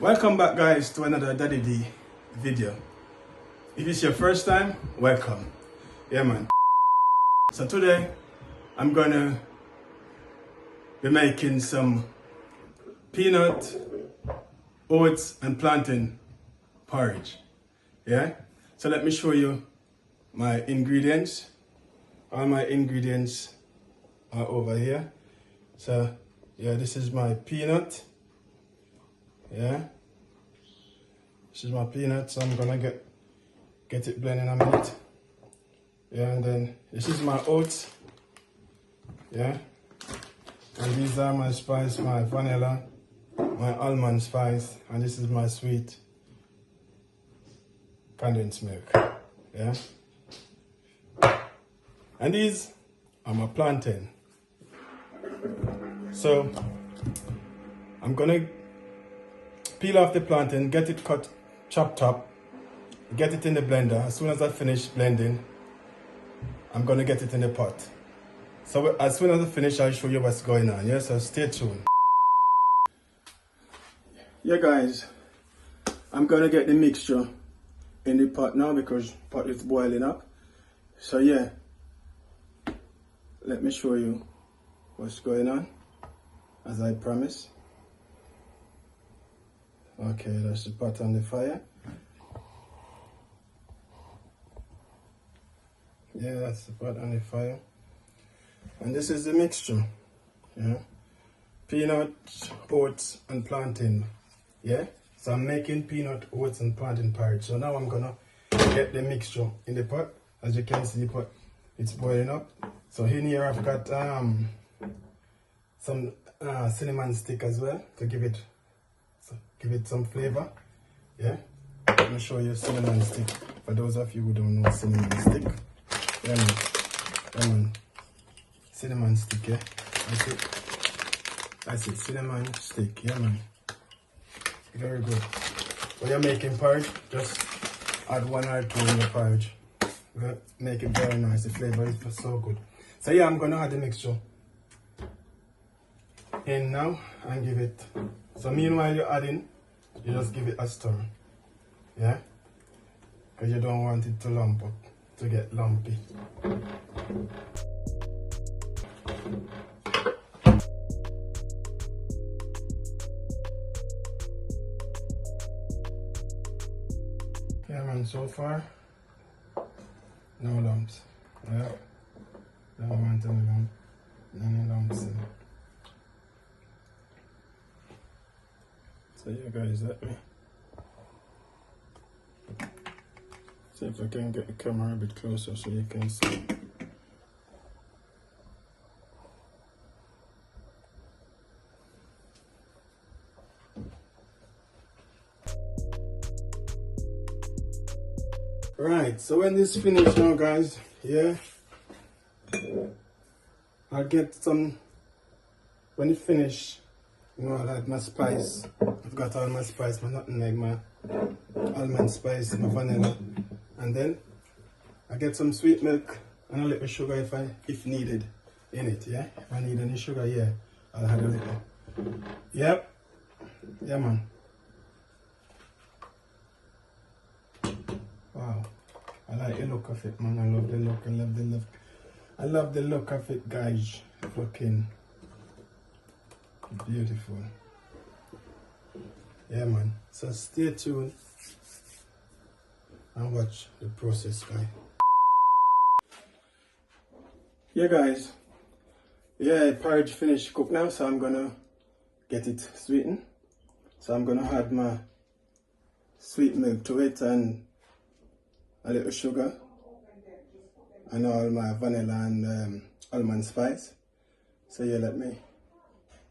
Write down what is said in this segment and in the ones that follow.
Welcome back, guys, to another Daddy D video. If it's your first time, welcome. Yeah, man. So today I'm gonna be making some peanut, oats and plantain porridge. Yeah, so let me show you my ingredients. All my ingredients are over here. So yeah, this is my peanut. Yeah, this is my peanut, so I'm gonna get it blended in a minute. Yeah, and then this is my oats. Yeah, and these are my spice, my vanilla, my almond spice, and this is my sweet condensed milk. Yeah, and these are my plantain. So I'm gonna peel off the plantain, get it cut, chopped up, get it in the blender. As soon as I finish blending, I'm gonna get it in the pot. So as soon as I finish, I'll show you what's going on. Yeah, so stay tuned. Yeah, guys, I'm gonna get the mixture in the pot now because the pot is boiling up. So yeah, let me show you what's going on, as I promised. Okay, that's the pot on the fire. Yeah, that's the pot on the fire. And this is the mixture. Yeah, peanut, oats and plantain. Yeah, so I'm making peanut, oats and plantain porridge. So now I'm gonna get the mixture in the pot. As you can see, the pot, it's boiling up. So in here I've got some cinnamon stick as well to give it some flavor. Yeah, let me show you cinnamon stick for those of you who don't know cinnamon stick. Yeah, man. Yeah, man. Cinnamon stick. Yeah, that's it, cinnamon stick. Yeah, man, very good. When you're making porridge, just add one or two in your porridge. We'll make it very nice. The flavor is so good. So yeah, I'm gonna add the mixture in now and give it. So meanwhile you're adding, you just give it a stir. Yeah, because you don't want it to lump up, to get lumpy. Yeah, man, so far no lumps. Yeah, don't want any lumps in it. So yeah, guys, let me see if I can get the camera a bit closer so you can see. Right, so when this finished now, guys, yeah, I'll get some, when it finished, you know, I'll add my spice. I've got all my spice, my nutmeg, my almond spice, my vanilla, and then I get some sweet milk and a little sugar if needed in it. Yeah, if I need any sugar, yeah, I'll add a little. Yep, yeah, man. Wow, I like the look of it, man. I love the look. I love the look of it, guys. Looking beautiful. Yeah, man. So stay tuned and watch the process, guys. Yeah, guys. Yeah, porridge finished cooked now, so I'm gonna get it sweetened. So I'm gonna add my sweet milk to it and a little sugar and all my vanilla and almond spice. So yeah, let me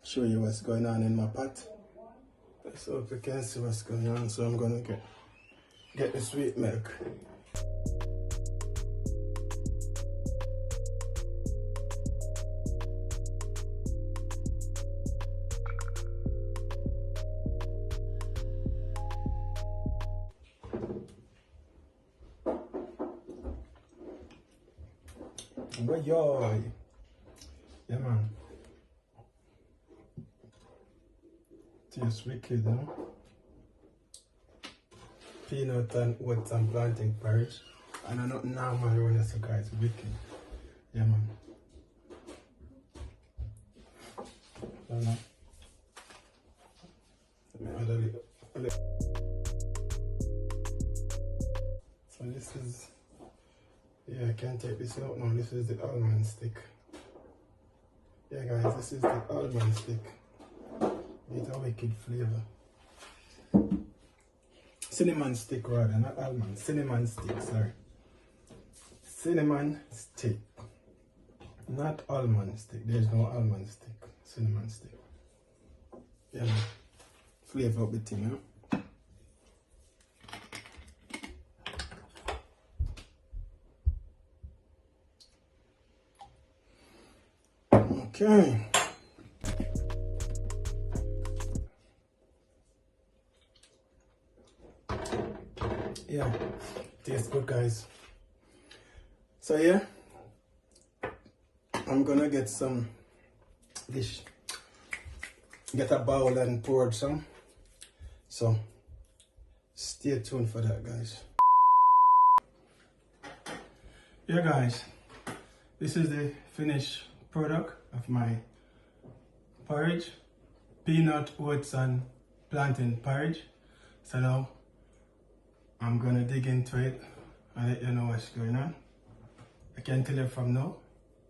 show you what's going on in my pot. So hope you can see what's going on. So I'm gonna get the sweet milk. Boy, yeah, man. Tastes wicked, huh? peanut and oats and plantain porridge. And I'm not normal around here, so guys, wicked. Yeah, man. Let me add a little. So this is, yeah, I can't take this out now. This is the almond stick. Yeah, guys, this is the almond stick. It's a wicked flavor. Cinnamon stick rather, not almond. Cinnamon stick, sorry. Cinnamon stick. Not almond stick. There's no almond stick. Cinnamon stick. Yeah, man. Flavor up the thing, huh? Okay. Yeah, tastes good, guys. So yeah, I'm gonna get some dish. Get a bowl and pour some. So stay tuned for that, guys. Yeah, guys, this is the finished product of my porridge, peanut, oats and plantain porridge. So now I'm gonna dig into it and let you know what's going on. I can tell you from now,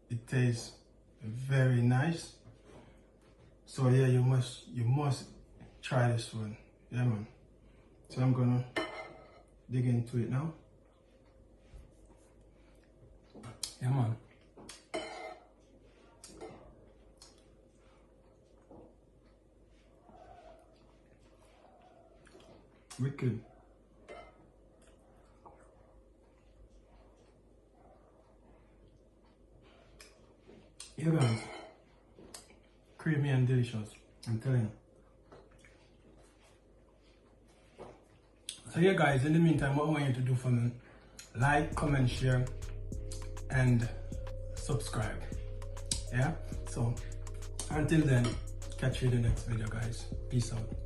it tastes very nice. So yeah, you must try this one. Yeah, man. So I'm gonna dig into it now. Yeah, man. Wicked. Yeah, guys. Creamy and delicious, I'm telling you. So yeah, guys, in the meantime, what I want you to do for me, like, comment, share and subscribe. Yeah, so until then, catch you in the next video, guys. Peace out.